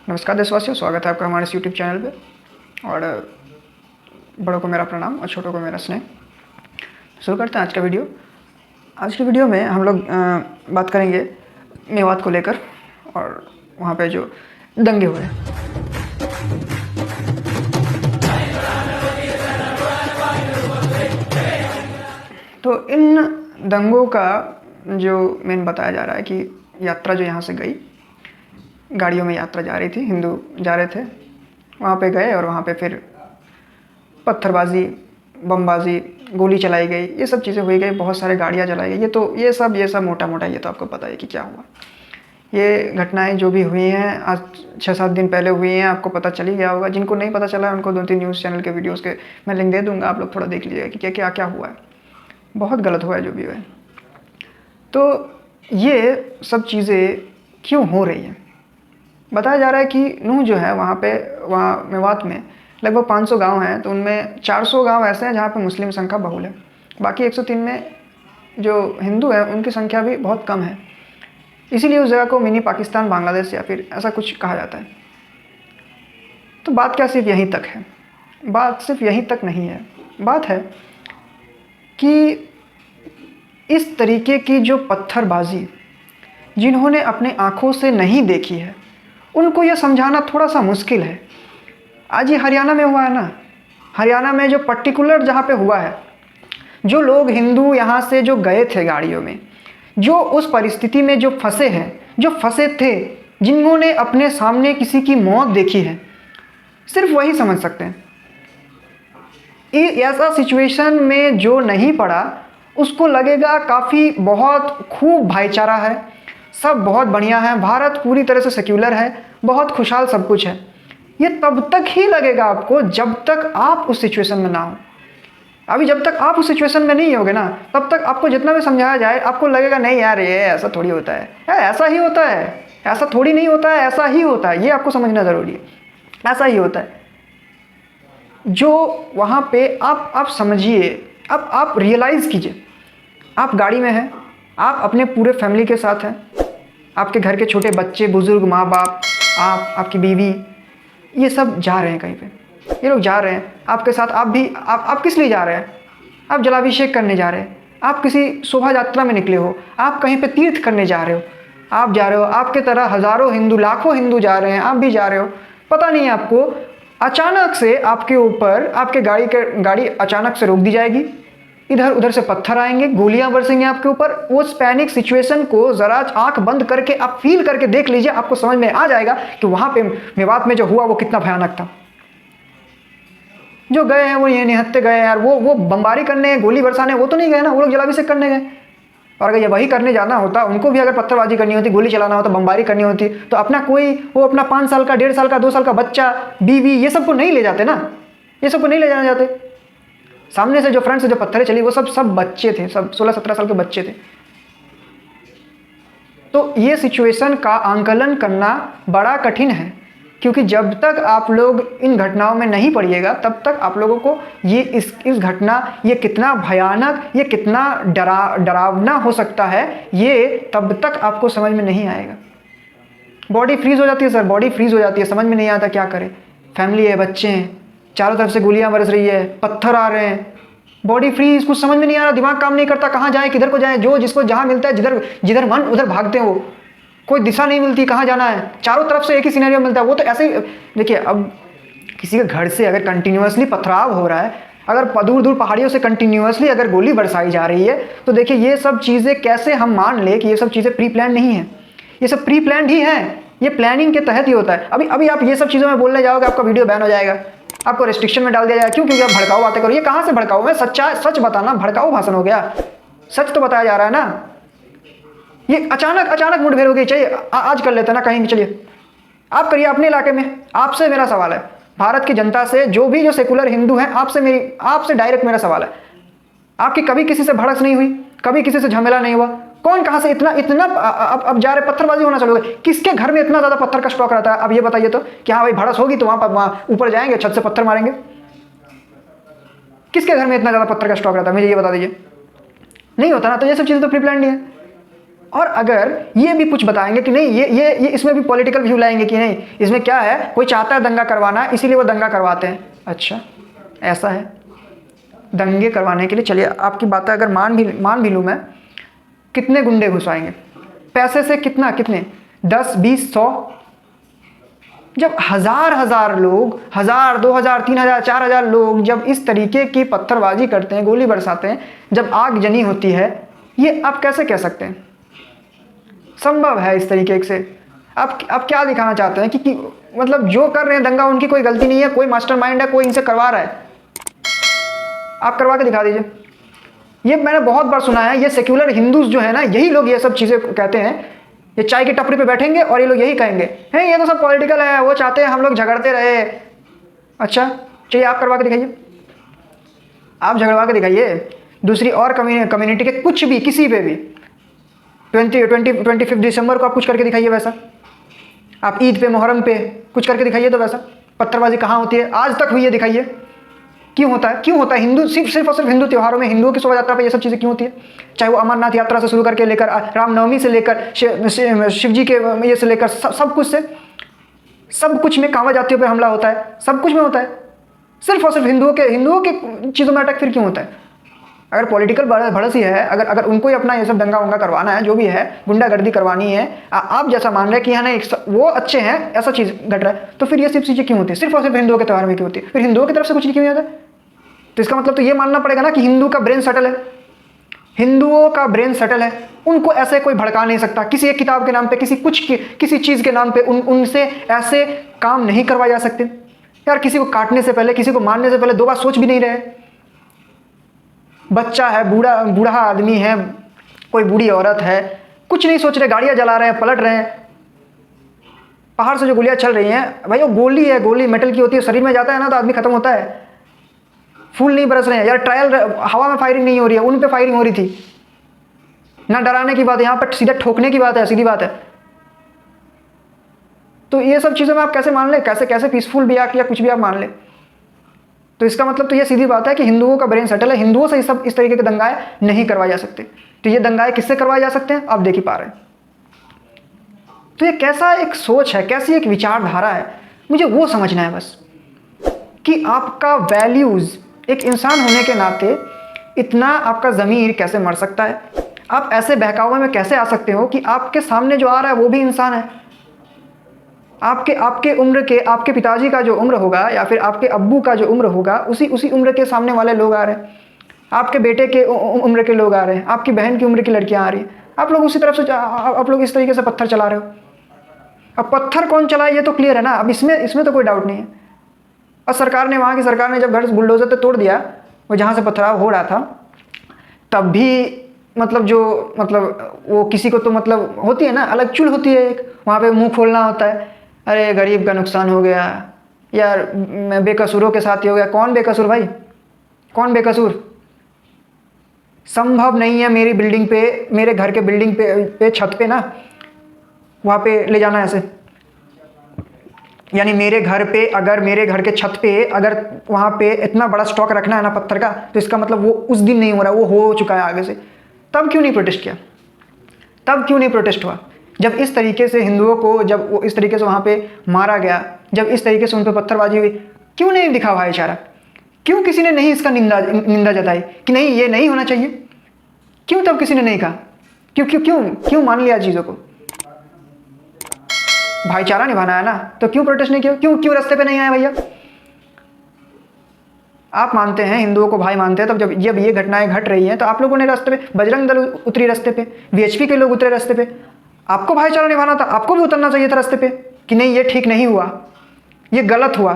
नमस्कार देशवासियों, स्वागत है आपका हमारे इस यूट्यूब चैनल पे। और बड़ों को मेरा प्रणाम और छोटों को मेरा स्नेह। शुरू करते हैं आज का वीडियो। आज की वीडियो में हम लोग बात करेंगे मेवात को लेकर और वहाँ पे जो दंगे हुए। तो इन दंगों का जो मेन बताया जा रहा है कि यात्रा जो यहाँ से गई, गाड़ियों में यात्रा जा रही थी, हिंदू जा रहे थे, वहाँ पे गए और वहाँ पे फिर पत्थरबाजी, बमबाजी, गोली चलाई गई, ये सब चीज़ें हुई गई, बहुत सारे गाड़ियाँ जलाई गई। ये सब मोटा मोटा ये तो आपको पता है कि क्या हुआ। ये घटनाएं जो भी हुई हैं आज 6-7 दिन पहले हुई हैं, आपको पता चल ही गया होगा। जिनको नहीं पता चला उनको 2-3 न्यूज़ चैनल के वीडियोज़ के मैं लिंक दे दूँगा, आप लोग थोड़ा देख लीजिएगा कि क्या क्या क्या हुआ है। बहुत गलत हुआ है जो भी हुआ है। तो ये सब चीज़ें क्यों हो रही हैं? बताया जा रहा है कि नूह जो है वहाँ मेवात में लगभग 500 गांव हैं, तो उनमें 400 गांव ऐसे हैं जहाँ पे मुस्लिम संख्या बहुल है। बाकी 103 में जो हिंदू हैं उनकी संख्या भी बहुत कम है। इसीलिए उस जगह को मिनी पाकिस्तान, बांग्लादेश या फिर ऐसा कुछ कहा जाता है। तो बात क्या सिर्फ यहीं तक है? बात सिर्फ यहीं तक नहीं है। बात है कि इस तरीके की जो पत्थरबाजी जिन्होंने अपने आँखों से नहीं देखी है, उनको यह समझाना थोड़ा सा मुश्किल है। आज ये हरियाणा में हुआ है ना, हरियाणा में जो पर्टिकुलर जहाँ पे हुआ है, जो लोग हिंदू यहाँ से जो गए थे गाड़ियों में, जो उस परिस्थिति में जो फंसे हैं, जो फंसे थे, जिन्होंने अपने सामने किसी की मौत देखी है, सिर्फ वही समझ सकते हैं। ऐसा सिचुएशन में जो नहीं पड़ा उसको लगेगा काफ़ी बहुत खूब भाईचारा है, सब बहुत बढ़िया है, भारत पूरी तरह से सेक्युलर है, बहुत खुशहाल सब कुछ है। ये तब तक ही लगेगा आपको जब तक आप उस सिचुएशन में ना हो। अभी जब तक आप उस सिचुएशन में नहीं होगे ना, तब तक आपको जितना भी समझाया जाए आपको लगेगा नहीं यार ये ऐसा थोड़ी होता है, ऐसा ही होता है, ऐसा थोड़ी नहीं होता है, ऐसा ही होता है। ये आपको समझना ज़रूरी है, ऐसा ही होता है। जो वहाँ पे आप समझिए, अब आप रियलाइज़ कीजिए, आप गाड़ी में हैं, आप अपने पूरे फैमिली के साथ हैं, आपके घर के छोटे बच्चे, बुज़ुर्ग, माँ बाप, आपकी बीवी, ये सब जा रहे हैं कहीं पे। ये लोग जा रहे हैं आपके साथ, आप किस लिए जा रहे हैं? आप जलाभिषेक करने जा रहे हैं, आप किसी शोभा यात्रा में निकले हो, आप कहीं पे तीर्थ करने जा रहे हो, आप जा रहे हो, आपके तरह हज़ारों हिंदू, लाखों हिंदू जा रहे हैं, आप भी जा रहे हो। पता नहीं आपको अचानक से आपके ऊपर आपके गाड़ी अचानक से रोक दी जाएगी, इधर उधर से पत्थर आएंगे, गोलियां बरसेंगे आपके ऊपर। उस पैनिक सिचुएशन को ज़रा आंख बंद करके आप फील करके देख लीजिए, आपको समझ में आ जाएगा कि वहाँ पे मेवात में जो हुआ वो कितना भयानक था। जो गए हैं वो ये निहत्ते गए यार, वो बमबारी करने, गोली बरसाने वो तो नहीं गए ना, वो लोग जलाभिषेक करने गए। और अगर ये वही करने जाना होता, उनको भी अगर पत्थरबाजी करनी होती, गोली चलाना होता, बमबारी करनी होती, तो अपना 5 साल का, 1.5 साल का, 2 साल का बच्चा, बीवी, ये सबको नहीं ले जाते ना, ये सबको नहीं ले जाने जाते। सामने से जो फ्रंट से जो पत्थरें चली वो सब बच्चे थे, सब 16-17 साल के बच्चे थे। तो ये सिचुएशन का आंकलन करना बड़ा कठिन है, क्योंकि जब तक आप लोग इन घटनाओं में नहीं पड़िएगा तब तक आप लोगों को ये इस घटना, ये कितना भयानक, ये कितना डरावना हो सकता है, ये तब तक आपको समझ में नहीं आएगा। बॉडी फ्रीज हो जाती है सर, बॉडी फ्रीज हो जाती है, समझ में नहीं आता क्या करें। फैमिली है, बच्चे हैं, चारों तरफ से गोलियां बरस रही है, पत्थर आ रहे हैं, बॉडी फ्रीज, कुछ समझ में नहीं आ रहा, दिमाग काम नहीं करता, कहाँ जाए, किधर को जाए, जो जिसको जहाँ मिलता है, जिधर मन उधर भागते हैं, वो कोई दिशा नहीं मिलती कहाँ जाना है, चारों तरफ से एक ही सिनेरियो मिलता है। वो तो ऐसे ही देखिए, अब किसी के घर से अगर कंटिन्यूअसली पथराव हो रहा है, अगर दूर दूर पहाड़ियों से कंटिन्यूअसली अगर गोली बरसाई जा रही है, तो देखिए ये सब चीज़ें कैसे हम मान ले कि ये सब चीज़ें प्री प्लान नहीं है? ये सब प्री प्लान ही है, ये प्लानिंग के तहत ही होता है। अभी आप ये सब चीज़ों में बोलने जाओगे, आपका वीडियो बैन हो जाएगा, आपको रेस्ट्रिक्शन में डाल दिया जाएगा। क्यों? क्योंकि आप भड़काऊ बातें करो। ये कहाँ से भड़काऊ? मैं सच बताना भड़काऊ भाषण हो गया? सच तो बताया जा रहा है ना। ये अचानक मुठभेड़ हो गई, चाहिए आज कर लेते ना कहीं भी, चलिए आप करिए अपने इलाके में। आपसे मेरा सवाल है, भारत की जनता से, जो सेकुलर हिंदू हैं, आपसे डायरेक्ट मेरा सवाल है, आपकी कभी किसी से भड़क नहीं हुई? कभी किसी से झमेला नहीं हुआ? कौन कहाँ से इतना अब जा रहे, पत्थरबाजी होना चालू हो गई? किसके घर में इतना ज़्यादा पत्थर का स्टॉक रहता है? अब ये बताइए तो कि हाँ भाई भड़स होगी तो वहाँ ऊपर जाएंगे, छत से पत्थर मारेंगे। किसके घर में इतना ज़्यादा पत्थर का स्टॉक रहता है? मुझे ये बता दीजिए। नहीं होता ना। तो ये सब चीज़ें तो प्री प्लान्ड ही है। और अगर ये भी कुछ बताएंगे कि नहीं ये इसमें भी पॉलिटिकल व्यू लाएंगे कि नहीं इसमें क्या है, कोई चाहता है दंगा करवाना इसीलिए वो दंगा करवाते हैं। अच्छा ऐसा है, दंगे करवाने के लिए, चलिए आपकी बातें अगर मान भी लूँ मैं, कितने गुंडे घुसाएंगे पैसे से, कितने 10 20 100, जब हजार लोग, 1000 2000 3000 4000 लोग जब इस तरीके की पत्थरबाजी करते हैं, गोली बरसाते हैं, जब आगजनी होती है, ये आप कैसे कह सकते हैं संभव है इस तरीके से? आप क्या दिखाना चाहते हैं कि मतलब जो कर रहे हैं दंगा उनकी कोई गलती नहीं है, कोई मास्टरमाइंड है, कोई इनसे करवा रहा है? आप करवा के दिखा दीजिए। ये मैंने बहुत बार सुना है, ये सेक्युलर हिंदूज जो है ना, यही लोग ये सब चीज़ें कहते हैं। ये चाय की टपरी पे बैठेंगे और ये लोग यही कहेंगे, है ये तो सब पॉलिटिकल है, वो चाहते हैं हम लोग झगड़ते रहे। अच्छा चलिए आप करवा के दिखाइए, आप झगड़वा के दिखाइए। दूसरी और कम्युनिटी के कुछ भी, किसी पे भी 25 दिसंबर को आप कुछ करके दिखाइए वैसा। आप ईद पे, मुहर्रम पे कुछ करके दिखाइए तो वैसा। पत्थरबाजी कहाँ होती है, आज तक हुई है दिखाइए। क्यों होता है हिंदू सिर्फ और सिर्फ हिंदू त्योहारों में, हिंदुओं की शोभा यात्रा पे ये सब चीज़ें क्यों होती है? चाहे वो अमरनाथ यात्रा से शुरू करके लेकर रामनवमी से लेकर शिव जी के ये से लेकर सब कुछ से, सब कुछ में कांवड़ जातियों पर हमला होता है, सब कुछ में होता है। सिर्फ और सिर्फ हिंदुओं के चीज़ों में अटैक फिर क्यों होता है? अगर पॉलिटिकल भड़स ही है, अगर उनको ही अपना ये सब दंगा वंगा करवाना है, जो भी है गुंडागर्दी करवानी है, आप जैसा मान रहे हैं कि हाँ नहीं वो अच्छे हैं, ऐसा चीज़ घट रहा है, तो फिर ये सब चीज़ें क्यों होती है? सिर्फ और सिर्फ हिंदुओं के त्यौहार में क्यों होती है? फिर हिंदुओं की तरफ से कुछ नहीं क्यों आता? तो इसका मतलब तो ये मानना पड़ेगा ना कि हिंदू का ब्रेन सटल है, हिंदुओं का ब्रेन सटल है, उनको ऐसे कोई भड़का नहीं सकता। किसी एक किताब के नाम पे, किसी चीज़ के नाम पे उनसे ऐसे काम नहीं करवाए जा सकते। यार किसी को काटने से पहले, किसी को मारने से पहले 2 बार सोच भी नहीं रहे। बच्चा है, बूढ़ा आदमी है, कोई बूढ़ी औरत है, कुछ नहीं सोच रहे, गाड़ियाँ जला रहे हैं, पलट रहे हैं। पहाड़ से जो गोलियाँ चल रही हैं भाई, वो गोली है, गोली मेटल की होती है, शरीर में जाता है ना तो आदमी खत्म होता है। फूल नहीं बरस रहे हैं यार, ट्रायल हवा में फायरिंग नहीं हो रही है, उन पे फायरिंग हो रही थी ना। डराने की बात है यहाँ पर, सीधा ठोकने की बात है, सीधी बात है। तो ये सब चीज़ों में आप कैसे मान ले, कैसे पीसफुल भी या कुछ भी आप मान ले, तो इसका मतलब तो ये सीधी बात है कि हिंदुओं का ब्रेन सेटल है, हिंदुओं से इस तरीके के दंगाएं नहीं करवाए जा सकते। तो ये दंगाएं किससे करवाए जा सकते हैं, आप देख ही पा रहे हैं। तो ये कैसा एक सोच है, कैसी एक विचारधारा है, मुझे वो समझना है बस, कि आपका वैल्यूज़ एक इंसान होने के नाते इतना आपका ज़मीर कैसे मर सकता है? आप ऐसे बहकावे में कैसे आ सकते हो कि आपके सामने जो आ रहा है वो भी इंसान है? आपके उम्र के, आपके पिताजी का जो उम्र होगा या फिर आपके अब्बू का जो उम्र होगा, उसी उम्र के सामने वाले लोग आ रहे हैं। आपके बेटे के उम्र के लोग आ रहे हैं, आपकी बहन की उम्र की लड़कियां आ रही हैं। आप लोग उसी तरफ से, आप लोग इस तरीके से पत्थर चला रहे हो। अब पत्थर कौन चलाए ये तो क्लियर है ना, अब इसमें तो कोई डाउट नहीं है। और सरकार ने, वहाँ की सरकार ने जब घर बुलडोजर से तोड़ दिया, वो जहाँ से पथराव हो रहा था, तब भी मतलब वो किसी को तो मतलब होती है ना, अलग चुल होती है एक, वहाँ पे मुंह खोलना होता है, अरे गरीब का नुकसान हो गया यार, बेकसूरों के साथ ही हो गया। कौन बेकसूर भाई, कौन बेकसूर? संभव नहीं है मेरी बिल्डिंग पे, मेरे घर के बिल्डिंग पे छत पे ना, वहाँ पे ले जाना ऐसे, यानी मेरे घर पे, अगर मेरे घर के छत पे अगर वहाँ पे इतना बड़ा स्टॉक रखना है ना पत्थर का, तो इसका मतलब वो उस दिन नहीं हो रहा, वो हो चुका है आगे से। तब क्यों नहीं प्रोटेस्ट किया? तब क्यों नहीं प्रोटेस्ट हुआ? जब इस तरीके से हिंदुओं को, जब वो इस तरीके से वहाँ पे मारा गया, जब इस तरीके से उन पर पत्थरबाजी हुई, क्यों नहीं दिखा भाईचारा? क्यों किसी ने नहीं इसका निंदा जताई कि नहीं ये नहीं होना चाहिए? क्यों तब किसी ने नहीं कहा? क्यों मान लिया चीज़ों को? भाईचारा निभाना है ना, तो क्यों प्रोटेस्ट नहीं किया? क्यों रास्ते पे नहीं आए भैया? आप मानते हैं, हिंदुओं को भाई मानते हैं, तब जब ये घटनाएं घट रही हैं तो आप लोगों ने रास्ते पे, बजरंग दल उतरी रास्ते पे, वीएचपी के लोग उतरे रास्ते पे। आपको भाईचारा निभाना था, आपको भी उतरना चाहिए था रास्ते पे कि नहीं ये ठीक नहीं हुआ, ये गलत हुआ।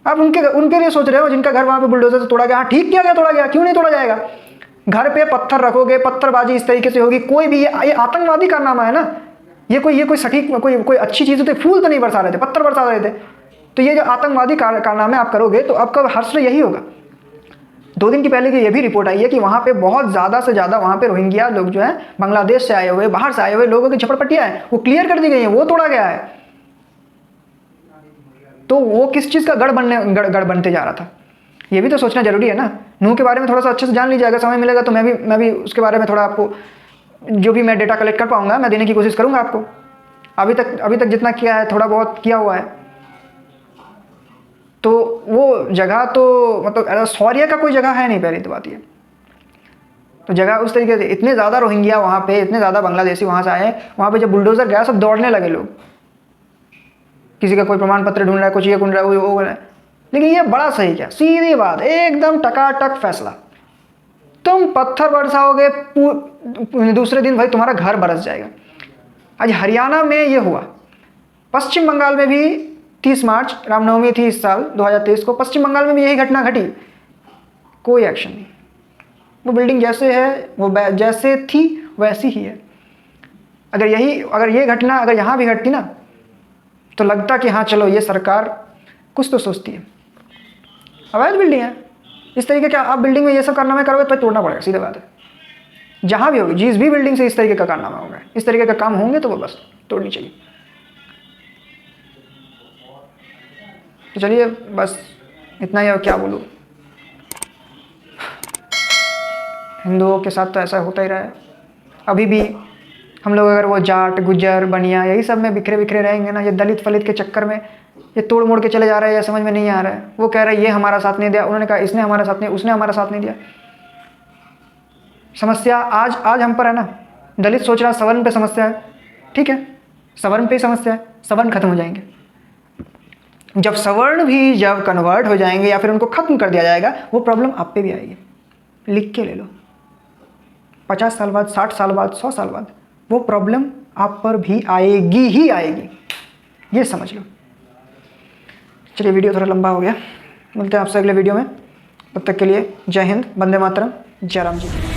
आप उनके लिए सोच रहे हो जिनका घर वहाँ पे बुलडोजर से तोड़ा गया। हाँ ठीक किया गया, तोड़ा गया, क्यों नहीं तोड़ा जाएगा? घर पे पत्थर रखोगे, पत्थरबाजी इस तरीके से होगी, कोई भी, ये आतंकवादी कारनामा है ना। ये कोई सटीक, कोई अच्छी चीज़ होती, फूल तो नहीं बरसा रहे थे, पत्थर बरसा रहे थे। तो ये जो आतंकवादी कारनामे आप करोगे तो आपका हर्ष यही होगा। 2 दिन की पहले की ये भी रिपोर्ट आई है कि वहाँ पे बहुत ज़्यादा से ज़्यादा वहाँ पे रोहिंग्या लोग जो है, बांग्लादेश से आए हुए, बाहर से आए हुए लोगों की झपड़पट्टियाँ हैं, वो क्लियर कर दी गई हैं, वो तोड़ा गया है। तो वो किस चीज़ का गढ़ बनते जा रहा था, ये भी तो सोचना जरूरी है ना। नूह के बारे में थोड़ा सा अच्छे से जान लीजिए, अगर समय मिलेगा तो मैं भी उसके बारे में थोड़ा आपको जो भी मैं डेटा कलेक्ट कर पाऊँगा मैं देने की कोशिश करूँगा आपको। अभी तक जितना किया है थोड़ा बहुत किया हुआ है। तो वो जगह तो मतलब शौर्य का कोई जगह है नहीं, पहली तो बात ये। तो जगह उस तरीके से, इतने ज़्यादा रोहिंग्या वहाँ पे, इतने ज़्यादा बांग्लादेशी वहाँ से आए, वहाँ पे जब बुलडोज़र गया सब दौड़ने लगे लोग, किसी का कोई प्रमाण पत्र ढूंढ रहा है, कुछ ये ढूंढ रहा है, वो है। लेकिन ये बड़ा सही क्या, सीधी बात, एकदम टकाटक फैसला। तुम पत्थर बरसाओगे दूसरे दिन भाई तुम्हारा घर बरस जाएगा। आज हरियाणा में ये हुआ, पश्चिम बंगाल में भी 30 मार्च रामनवमी थी इस साल 2023 को, पश्चिम बंगाल में भी यही घटना घटी, कोई एक्शन नहीं। वो बिल्डिंग जैसे है, वो जैसे थी वैसी ही है। अगर ये घटना अगर यहाँ भी घटती ना तो लगता कि हाँ चलो ये सरकार कुछ तो सोचती है। अवैध बिल्डिंग है, इस तरीके का आप बिल्डिंग में ये सब कारनामे करोगे तो तोड़ना पड़ेगा, सीधी बात है। जहाँ भी होगी, जिस भी बिल्डिंग से इस तरीके का कारनामा होगा, इस तरीके का काम होंगे तो वो बस तोड़नी चाहिए। तो चलिए बस इतना ही, और क्या बोलूँ। हिंदुओं के साथ तो ऐसा होता ही रहा है। अभी भी हम लोग अगर वो जाट गुज्जर बनिया यही सब में बिखरे बिखरे रहेंगे ना, ये दलित फलित के चक्कर में ये तोड़ मोड़ के चले जा रहे हैं, ये समझ में नहीं आ रहा है। वो कह रहे हैं ये हमारा साथ नहीं दिया, उन्होंने कहा इसने हमारा साथ नहीं, उसने हमारा साथ नहीं दिया। समस्या आज हम पर है ना। दलित सोच रहा सवर्ण पे समस्या है, ठीक है, सवर्ण पे समस्या है, सवर्ण खत्म हो जाएंगे। जब सवर्ण भी जब कन्वर्ट हो जाएंगे या फिर उनको खत्म कर दिया जाएगा, वो प्रॉब्लम आप पे भी आएगी। लिख के ले लो, 50 साल बाद, 60 साल बाद, 100 साल बाद वो प्रॉब्लम आप पर भी आएगी ही आएगी, ये समझ लो। चलिए वीडियो थोड़ा लंबा हो गया, मिलते हैं आपसे अगले वीडियो में। तब तक के लिए जय हिंद, वंदे मातरम, जय राम जी।